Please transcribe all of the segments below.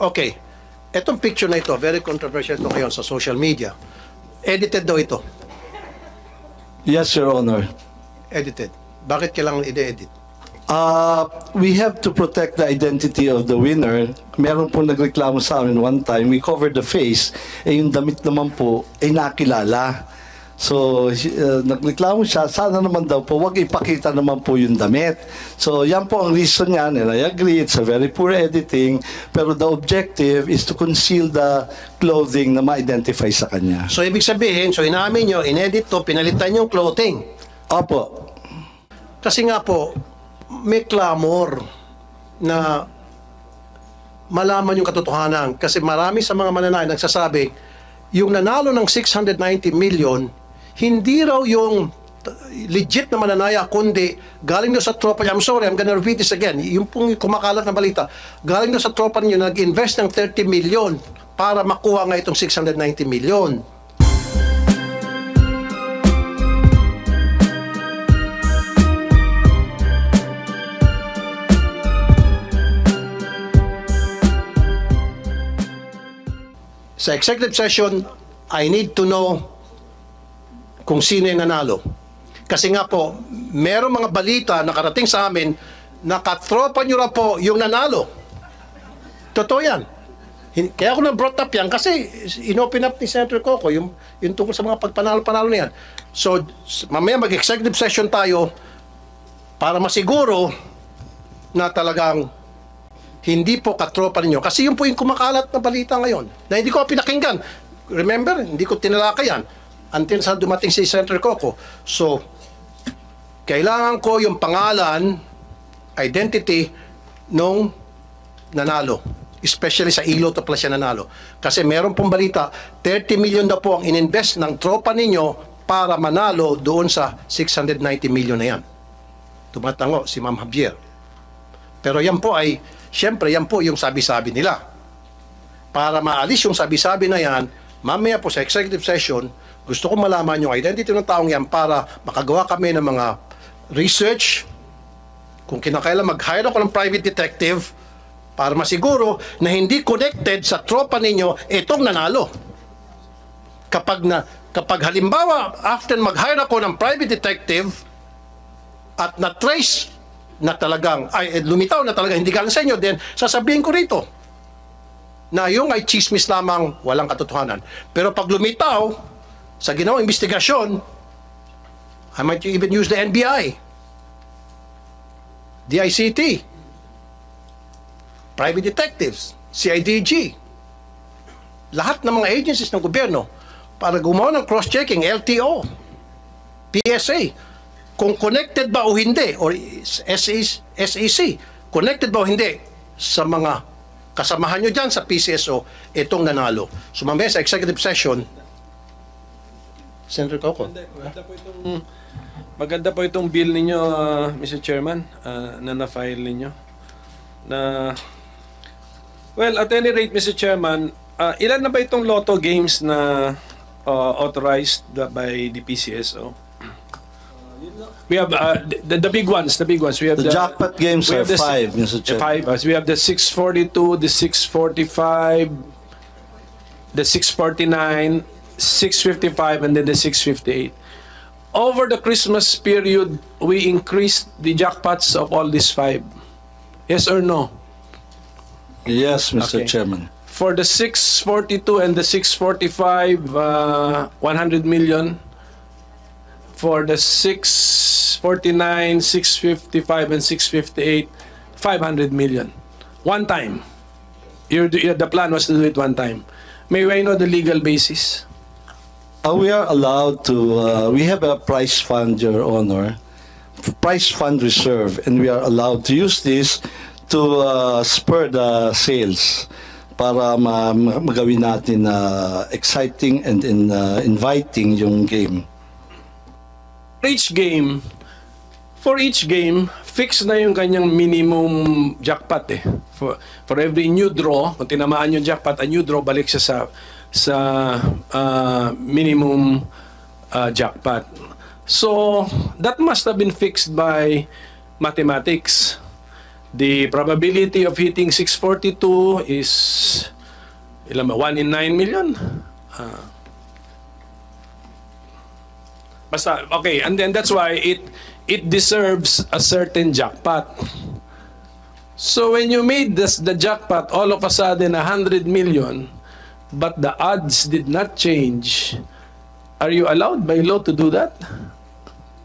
Okay. Etong picture na ito, very controversial ito ngayon sa social media. Edited daw ito. Yes, Your Honor. Edited. Bakit kailangan i-edit? We have to protect the identity of the winner. Meron po nagreklamo sa amin one time, we covered the face, yung damit naman po ay nakilala. So, nagreklamo siya, sana naman daw po, wag ipakita naman po yung damit. So, yan po ang reason niyan, and I agree, it's a very poor editing, pero the objective is to conceal the clothing na ma-identify sa kanya. So, ibig sabihin, so inamin nyo, inedit to, pinalitan yung clothing. Opo. Kasi nga po, may clamor na malaman yung katotohanan. Kasi marami sa mga mananay nagsasabi, yung nanalo ng 690 million, hindi raw yung legit na mananaya, kundi galing doon sa tropa niya. I'm sorry, I'm gonna repeat this again. Yung pong kumakalat na balita, galing doon sa tropa niyo, nag-invest ng 30 million para makuha nga itong 690 million. Sa executive session, I need to know kung sino yung nanalo. Kasi nga po, merong mga balita na karating sa amin na katropa nyo na po yung nanalo. Totoo yan. Kaya ako na-brought up yan kasi inopen up ni Senator Coco yung tungkol sa mga pagpanalo-panalo na yan. So, mamaya mag-executive session tayo para masiguro na talagang hindi po katropa ninyo. Kasi yun po yung kumakalat na balita ngayon na hindi ko pinakinggan. Remember, hindi ko tinalaka yan until sa dumating si Senator Coco. So, kailangan ko yung pangalan, identity nung nanalo. Especially sa ilo to pala siya nanalo. Kasi meron pong balita, 30 million na po ang ininvest ng tropa ninyo para manalo doon sa 690 million na yan. Tumatango si Ma'am Javier. Pero yan po ay siyempre, yan po yung sabi-sabi nila. Para maalis yung sabi-sabi na yan, mamaya po sa executive session, gusto ko malaman yung identity ng taong yan para makagawa kami ng mga research. Kung kinakailan mag-hire ako ng private detective para masiguro na hindi connected sa tropa ninyo itong nanalo. Kapag halimbawa, after mag-hire ako ng private detective at na-trace na talagang, ay lumitaw na talagang hindi galing sa inyo, then sasabihin ko rito na yung ay chismis lamang, walang katotohanan. Pero pag lumitaw sa ginawang investigasyon, I might even use the NBI, DICT, private detectives, CIDG, lahat ng mga agencies ng gobyerno para gumawa ng cross-checking, LTO, PSA, kung connected ba o hindi, or SEC, connected ba o hindi sa mga kasamahan nyo dyan sa PCSO, itong nanalo. So mamaya sa executive session, Senator Coco. Maganda po itong bill ninyo, Mr. Chairman, na na-file ninyo. Well, at any rate, Mr. Chairman, ilan na ba itong lotto games na authorized by the PCSO? We have the big ones. We have the jackpot games are 5, Mr. Chair. 5. We have the 642, the 645, the 649, 655, and then the 658. Over the Christmas period, we increased the jackpots of all these 5. Yes or no? Yes, Mr. Okay. Chairman. For the 642 and the 645, 100 million. For the 649, 655, and 658, 500 million. One time. The plan was to do it one time. May I know the legal basis? We are allowed to, we have a prize fund, Your Honor, prize fund reserve, and we are allowed to use this to spur the sales para magawin natin exciting and inviting yung game. For each game, fix na yung kanyang minimum jackpot eh. For every new draw, kung tinamaan yung jackpot, a new draw, balik siya sa minimum jackpot. So, that must have been fixed by mathematics. The probability of hitting 642 is ilan ba? 1 in 9 million? Basta, okay, and then that's why it deserves a certain jackpot. So when you made the jackpot all of a sudden 100 million, but the odds did not change, are you allowed by law to do that?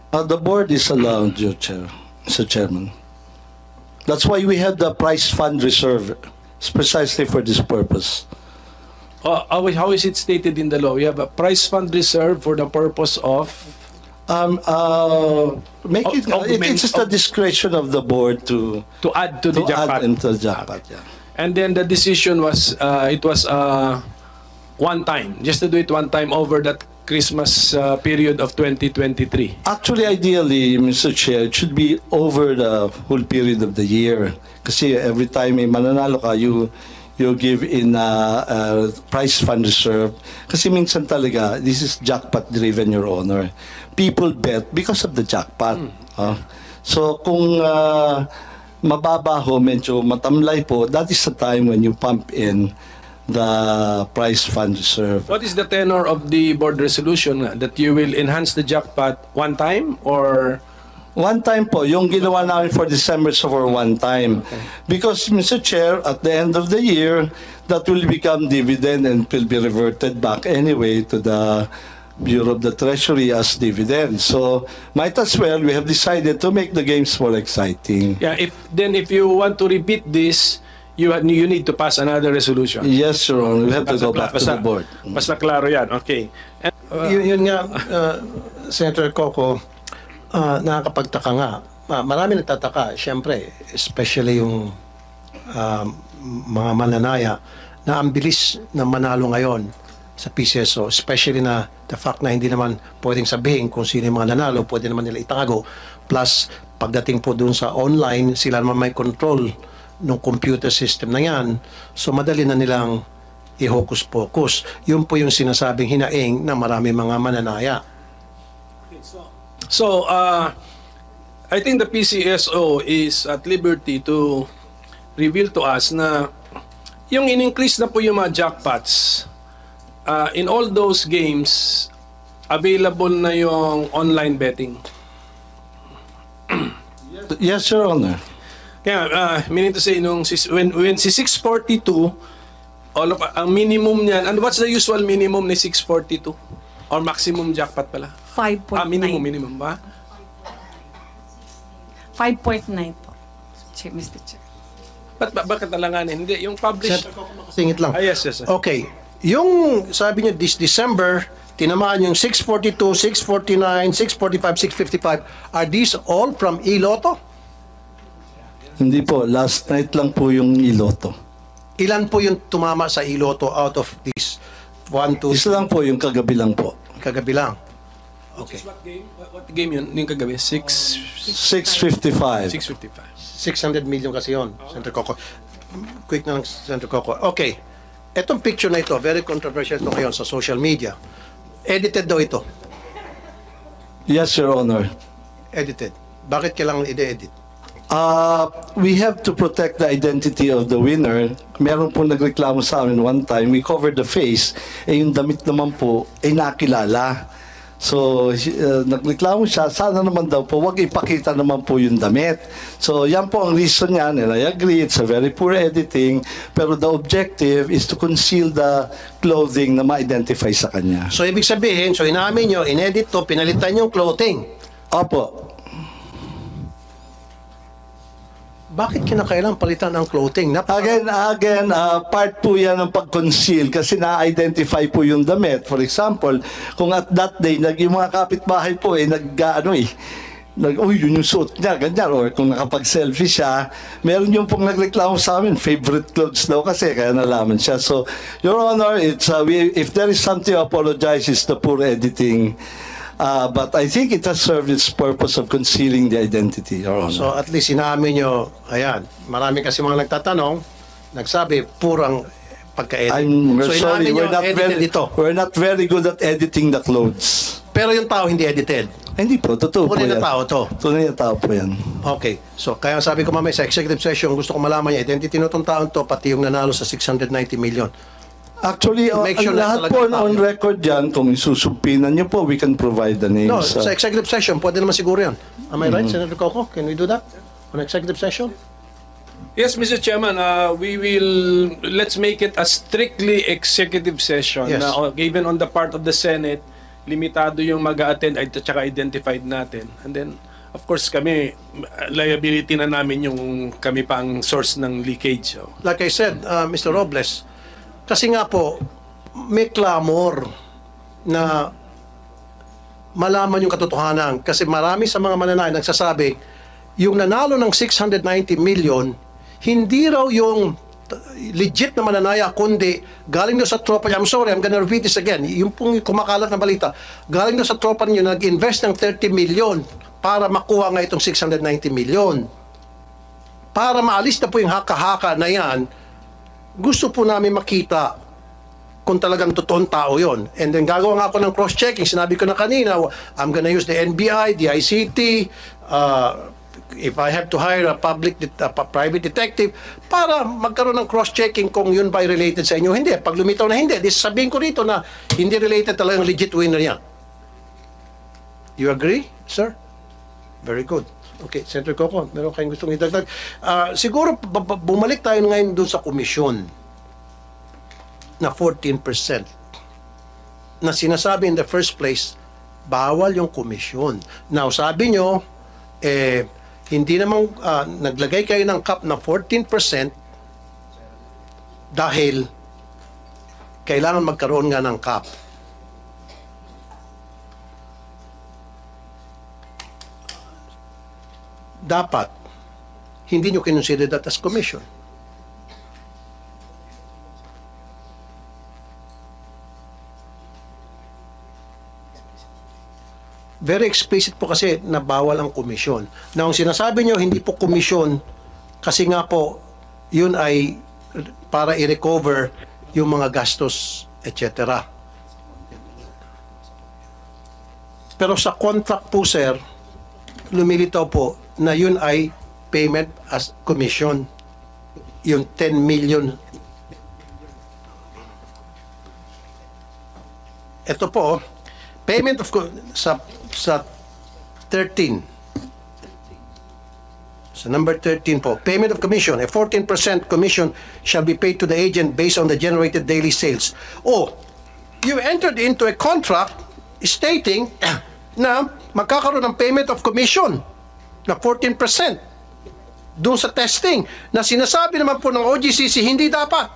The board is allowed, Your Chair, Mr. Chairman. That's why we have the prize fund reserve. It's precisely for this purpose. How is it stated in the law? We have a prize fund reserve for the purpose of Make it. It's just the discretion of the board to add to the jackpot. add into the jackpot. Yeah. And then the decision was it was one time, just to do it one time over that Christmas period of 2023. Actually, ideally, Mr. Chair, it should be over the whole period of the year. Kasi every time may mananalo ka, you give in prize fund reserve. Kasi minsan talaga, this is jackpot driven, Your Honor. People bet because of the jackpot. So kung mababa ho, medyo matamlay po, that is the time when you pump in the prize fund reserve. What is the tenor of the board resolution that you will enhance the jackpot one time or? One time po, yung ginawa namin for December so for one time. Because, Mr. Chair, at the end of the year, that will become dividend and will be reverted back anyway to the Bureau of the Treasury as dividend. So, might as well, we have decided to make the games more exciting. Yeah, if you want to repeat this, you need to pass another resolution. Yes, Your Honor. We have to go back to the board. Basta klaro yan. Okay. And, Yun nga, Senator Coco, nakakapagtaka nga. Marami nagtataka, siyempre, especially yung mga mananaya na ang bilis na manalo ngayon sa PCSO, especially na the fact na hindi naman pwedeng sabihin kung sino yung mga nanalo, pwede naman nila itago. Plus, pagdating po dun sa online, sila naman may control ng computer system na yan. So, madali na nilang i-hocus-pocus. Yun po yung sinasabing hinaing ng marami mga mananaya. So, I think the PCSO is at liberty to reveal to us na yung in-increase na po yung mga jackpots, in all those games, available na yung online betting. Yes, Your Honor. Kaya, meaning to say, when si 642, ang minimum niyan, and what's the usual minimum ni 642? Or maximum jackpot pala? 5.9. Minimum ba? 5.9 po, Mr. Chair. Bakit nalanganin? Hindi, yung published. Singit lang. Yes. Okay. Yung sabi niyo this December, tinamaan yung 642, 649, 645, 655. Are these all from Iloto? Hindi po. Last night lang po yung Iloto. Ilan po yung tumama sa Iloto out of this 1, 2, Isa lang po yung kagabi lang po. kagabi lang? Okay. What game yun? Yung kagabi? 6:55. 655. 600 million kasi yon, Senator Coco. Quick na lang, Senator Coco. Okay. Etong picture na ito, very controversial ito ngayon sa social media. Edited daw ito. Yes, Your Honor. Edited. Bakit kailangan i-edit? We have to protect the identity of the winner. Meron po nagreklamo sa amin one time, we covered the face, yung damit naman po ay nakilala. So, nagreklamo siya, sana naman daw po, wag ipakita naman po yung damit. So, yan po ang reason niyan, and I agree, it's a very poor editing, pero the objective is to conceal the clothing na ma-identify sa kanya. So, ibig sabihin, so inamin nyo, inedit to, pinalitan yung clothing. Opo. Bakit kinakailangan palitan ang clothing? Again, part po yan ng pag-conceal kasi na-identify po yung damit. For example, kung at that day, yung mga kapitbahay po yun yung suot niya, ganyan. Or kung nakapag-selfie siya, meron yung pong nagreklamo sa amin, favorite clothes daw kasi, kaya nalaman siya. So, Your Honor, if there is something to apologize, it's the poor editing. But I think it has served its purpose of concealing the identity, Your Honor. So at least inaamin nyo, ayan, marami kasi mga nagtatanong, nagsabi, purang pagka-edit. I'm So sorry, inaamin nyo, edited ito. we're not very good at editing the clothes. Pero yung tao hindi edited. Hindi po, totoo po Tunay na yan. tao to. Tunay na tao po yan. Okay. So, kaya sabi ko mamaya sa executive session, gusto ko malaman niya, identity nitong taon to, pati yung nanalo sa 690 million. Actually, Make sure ang na lahat talaga po tao on yun. record yan, kung isusumpinan niyo po, we can provide the names. No, sa executive session, pwede naman siguro yan. Am I right, Senator Coco? Can we do that? On executive session? Yes, Mr. Chairman, let's make it a strictly executive session. Yes. Na, given on the part of the Senate, limitado yung mag-a-attend at saka identified natin. And then, of course, kami, liability na namin yung kami pang source ng leakage. So. Like I said, Mr. Robles, kasi nga po, may clamor na malaman yung katotohanan. Kasi marami sa mga mananayan nagsasabi, yung nanalo ng 690 million, hindi raw yung legit na mananaya, kundi galing doon sa tropa niya. I'm sorry, I'm gonna repeat this again. Yung pong kumakalat na balita, galing doon sa tropa niyo, nag-invest ng 30 million para makuha nga itong 690 million. Para maalis na po yung haka-haka na yan, gusto po namin makita kung talagang totoong tao yon. And then gagawa nga ako ng cross-checking. Sinabi ko na kanina, I'm gonna use the NBI, the ICT, if I have to hire a private detective para magkaroon ng cross-checking kung yun ba related sa inyo. Hindi. Pag lumitaw na hindi, sabihin ko rito na hindi related talagang legit winner yan. You agree, sir? Very good. Okay, Senator Coco, meron kayong gustong idagdag. Siguro, bumalik tayo ngayon doon sa komisyon na 14% na sinasabi in the first place, bawal yung komisyon. Now, sabi nyo, hindi namang naglagay kayo ng cap na 14% dahil kailangan magkaroon nga ng cap. Dapat hindi nyo kinonsider that as commission. Very explicit po kasi na bawal ang komisyon. Na ang sinasabi nyo, hindi po komisyon kasi nga po, yun ay para i-recover yung mga gastos, etc. Pero sa contract po, sir, lumilitaw po na yun ay payment as commission. Yung 10 million. Ito po, payment of sa 13. So number 13 po, payment of commission. A 14% commission shall be paid to the agent based on the generated daily sales. Oh, you entered into a contract stating na magkakaroon ng payment of commission na 14% doon sa testing na sinasabi naman po ng OGCC hindi dapat.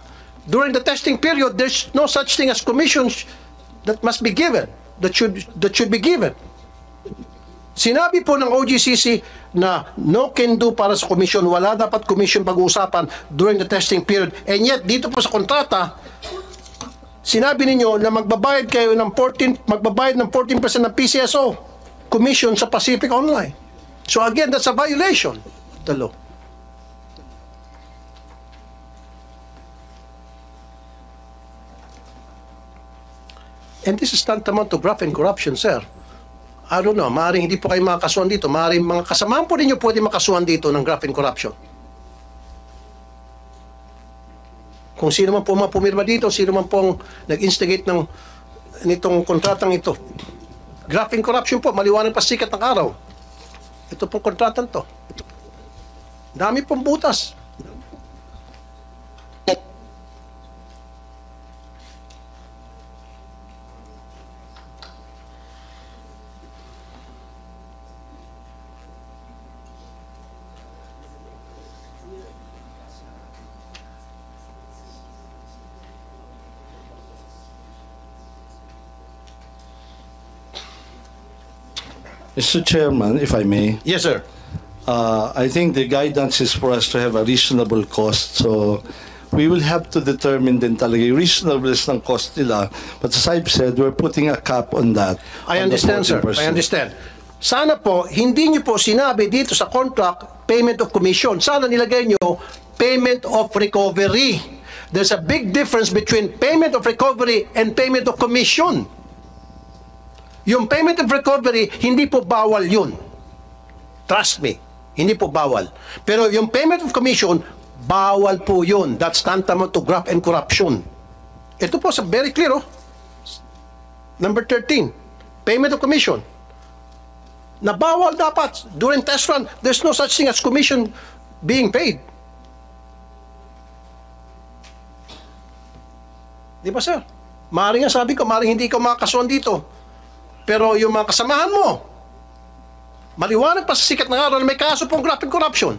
During the testing period, there's no such thing as commissions that must be given, that should be given. Sinabi po ng OGCC na no can do para sa commission, wala dapat commission pag-uusapan during the testing period. And yet, dito po sa kontrata, sinabi ninyo na magbabayad kayo ng 14% ng PCSO commission sa Pacific Online. So again, that's a violation of the law. And this is tantamount to graft and corruption, sir. I don't know, maaaring hindi po kayo makakasuhan dito. Maaaring mga kasamahan po ninyo pwede makasuhan dito ng graft and corruption. Kung sino man po pumirma dito, sino man pong nag-instigate nitong kontratang ito. Graft and corruption po, maliwanag pa sikat ng araw. Ito pong kontratang to. Dami pong butas. Mr. Chairman, if I may, Yes, sir. I think the guidance is for us to have a reasonable cost. So we will have to determine din talaga yung reasonableness ng cost nila. But as I've said, we're putting a cap on that. I on the understand, sir. 14%. I understand. Sana po, hindi nyo po sinabi dito sa contract, payment of commission. Sana nilagay nyo, payment of recovery. There's a big difference between payment of recovery and payment of commission. Yung payment of recovery, hindi po bawal yun. Trust me, hindi po bawal. Pero yung payment of commission, bawal po yun. That's tantamount to graft and corruption. Ito po, very clear, oh. Number 13, payment of commission. Na bawal dapat. During test run, there's no such thing as commission being paid. Di ba, sir? Maaaring nga sabi ko, maaaring hindi ka makakasuhan dito. Pero yung mga kasamahan mo, maliwanag pa sa sikat ng araw na may kaso pong graft and corruption.